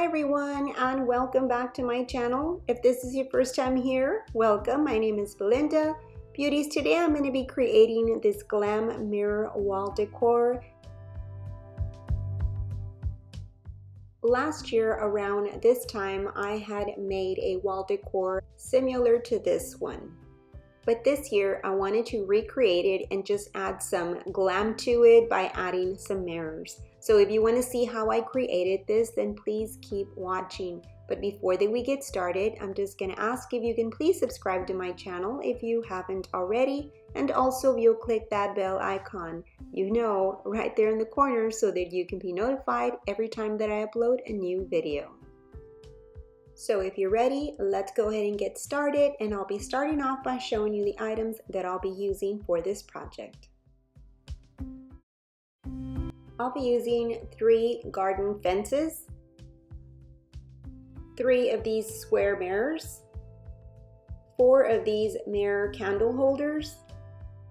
everyone, and welcome back to my channel. If this is your first time here, welcome. My name is Belinda. Beauties, today I'm going to be creating this Glam Mirror Wall Decor. Last year around this time I had made a wall decor similar to this one. But this year I wanted to recreate it and just add some glam to it by adding some mirrors. So if you want to see how I created this, then please keep watching. But before we get started, I'm just going to ask if you can please subscribe to my channel if you haven't already. And also you'll click that bell icon, right there in the corner, so that you can be notified every time that I upload a new video. So if you're ready, let's go ahead and get started, and I'll be starting off by showing you the items that I'll be using for this project. I'll be using 3 garden fences, 3 of these square mirrors, 4 of these mirror candle holders,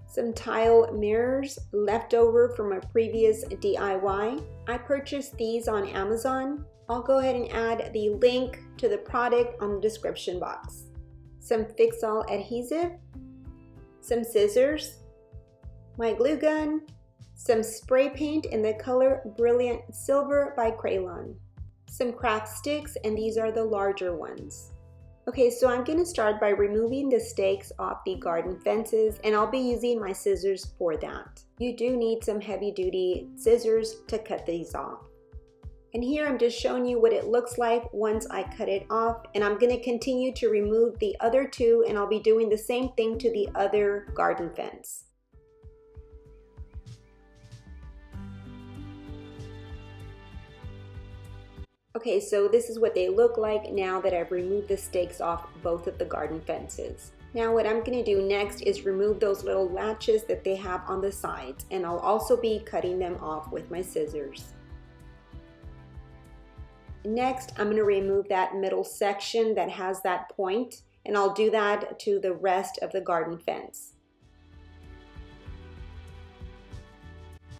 some tile mirrors left over from a previous DIY. I purchased these on Amazon. I'll go ahead and add the link to the product on the description box. Some Fix-All adhesive, some scissors, my glue gun, some spray paint in the color Brilliant Silver by Crayon, some craft sticks, and these are the larger ones. Okay, so I'm going to start by removing the stakes off the garden fences, and I'll be using my scissors for that. You do need some heavy-duty scissors to cut these off. And here I'm just showing you what it looks like once I cut it off, and I'm going to continue to remove the other 2, and I'll be doing the same thing to the other garden fence. Okay, so this is what they look like now that I've removed the stakes off both of the garden fences. Now what I'm going to do next is remove those little latches that they have on the sides, and I'll also be cutting them off with my scissors. Next, I'm going to remove that middle section that has that point, and I'll do that to the rest of the garden fence.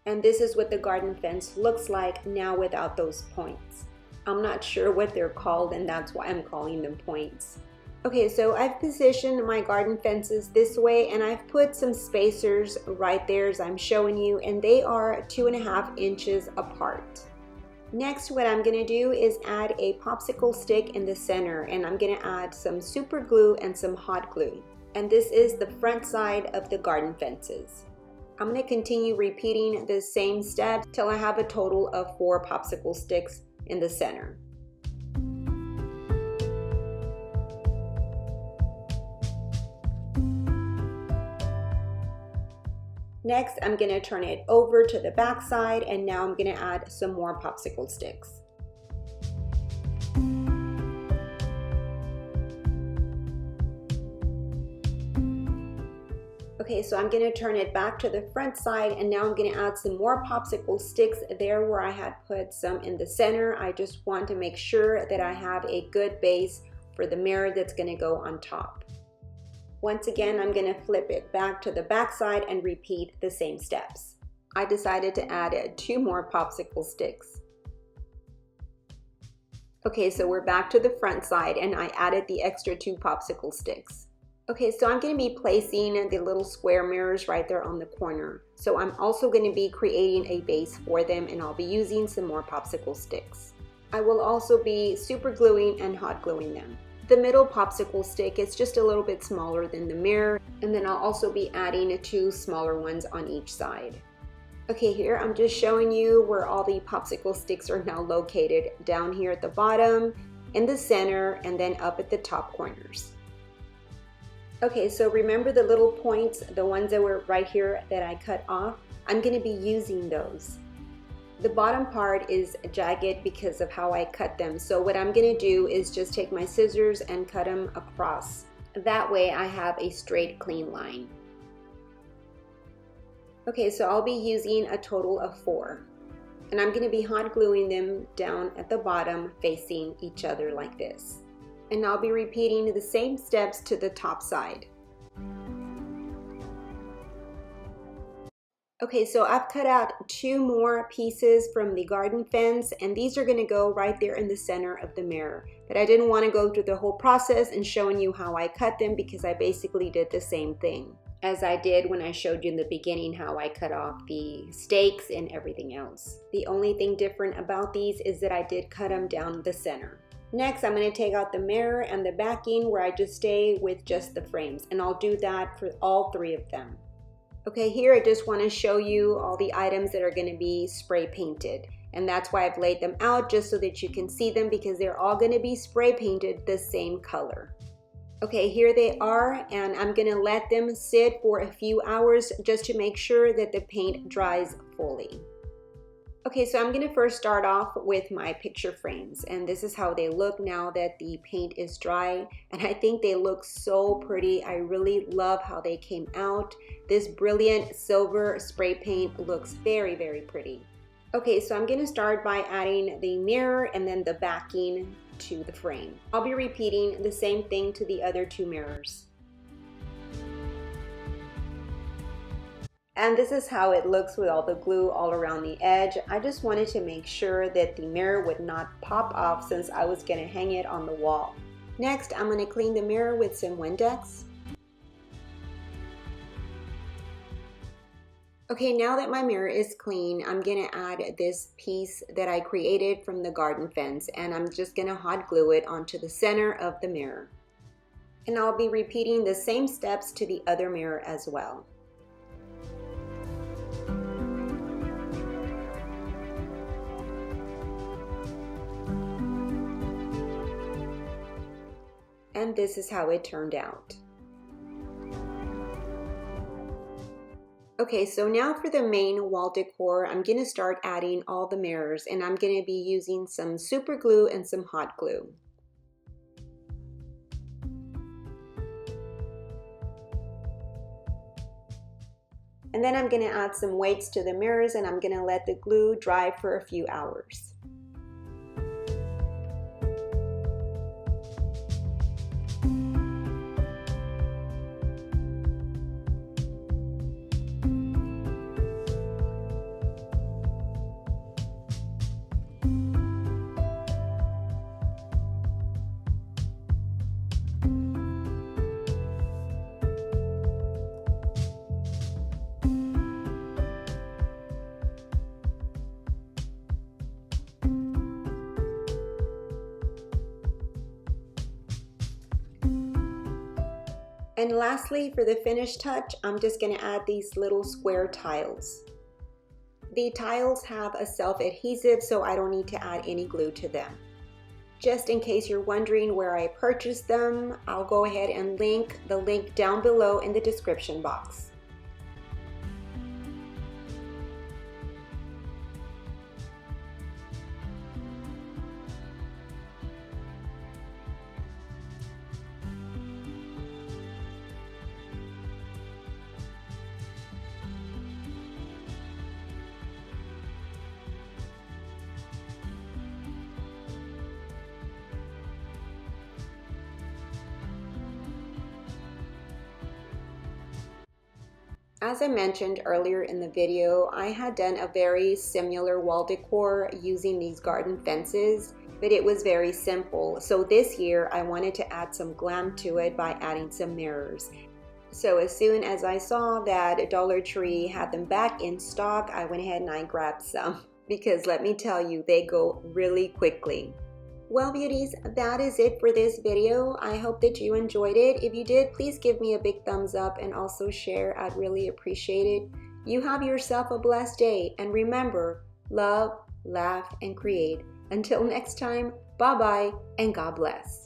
And this is what the garden fence looks like now without those points. I'm not sure what they're called, and that's why I'm calling them points. Okay, so I've positioned my garden fences this way, and I've put some spacers right there as I'm showing you, and they are 2.5 inches apart. Next, what I'm going to do is add a popsicle stick in the center, and I'm going to add some super glue and some hot glue. And this is the front side of the garden fences. I'm going to continue repeating the same steps till I have a total of 4 popsicle sticks in the center. Next, I'm going to turn it over to the back side, and now I'm going to add some more popsicle sticks. Okay, so I'm going to turn it back to the front side, and now I'm going to add some more popsicle sticks there where I had put some in the center. I just want to make sure that I have a good base for the mirror that's going to go on top. Once again, I'm going to flip it back to the back side and repeat the same steps. I decided to add 2 more popsicle sticks. Okay, so we're back to the front side, and I added the extra 2 popsicle sticks. Okay, so I'm going to be placing the little square mirrors right there on the corner. So I'm also going to be creating a base for them, and I'll be using some more popsicle sticks. I will also be super gluing and hot gluing them. The middle popsicle stick is just a little bit smaller than the mirror, and then I'll also be adding 2 smaller ones on each side. Okay, here I'm just showing you where all the popsicle sticks are now located, down here at the bottom, in the center, and then up at the top corners. Okay, so remember the little points, the ones that were right here that I cut off? I'm going to be using those. The bottom part is jagged because of how I cut them, so what I'm going to do is just take my scissors and cut them across. That way I have a straight, clean line. Okay, so I'll be using a total of 4. And I'm going to be hot gluing them down at the bottom facing each other like this. And I'll be repeating the same steps to the top side. Okay, so I've cut out 2 more pieces from the garden fence, and these are going to go right there in the center of the mirror. But I didn't want to go through the whole process and showing you how I cut them because I basically did the same thing as I did when I showed you in the beginning how I cut off the stakes and everything else. The only thing different about these is that I did cut them down the center. Next, I'm going to take out the mirror and the backing where I just stay with just the frames, and I'll do that for all 3 of them. Okay, here I just want to show you all the items that are going to be spray painted, and that's why I've laid them out just so that you can see them because they're all going to be spray painted the same color. Okay, here they are, and I'm going to let them sit for a few hours just to make sure that the paint dries fully. Okay, so I'm going to first start off with my picture frames, and this is how they look now that the paint is dry, and I think they look so pretty. I really love how they came out. This brilliant silver spray paint looks very, very pretty. Okay, so I'm going to start by adding the mirror and then the backing to the frame. I'll be repeating the same thing to the other 2 mirrors. And this is how it looks with all the glue all around the edge. I just wanted to make sure that the mirror would not pop off since I was going to hang it on the wall. Next, I'm going to clean the mirror with some Windex. Okay, now that my mirror is clean, I'm going to add this piece that I created from the garden fence, and I'm just going to hot glue it onto the center of the mirror. And I'll be repeating the same steps to the other mirror as well. And this is how it turned out. Okay, so now for the main wall decor, I'm going to start adding all the mirrors, and I'm going to be using some super glue and some hot glue. And then I'm going to add some weights to the mirrors, and I'm going to let the glue dry for a few hours. And lastly, for the finish touch, I'm just going to add these little square tiles. The tiles have a self-adhesive, so I don't need to add any glue to them. Just in case you're wondering where I purchased them, I'll go ahead and link the link down below in the description box. As I mentioned earlier in the video, I had done a very similar wall decor using these garden fences, but it was very simple. So this year I wanted to add some glam to it by adding some mirrors. So as soon as I saw that Dollar Tree had them back in stock, I went ahead and I grabbed some because let me tell you, they go really quickly. Well, beauties, that is it for this video. I hope that you enjoyed it. If you did, please give me a big thumbs up and also share. I'd really appreciate it. You have yourself a blessed day, and remember, love, laugh, and create. Until next time, bye-bye, and God bless.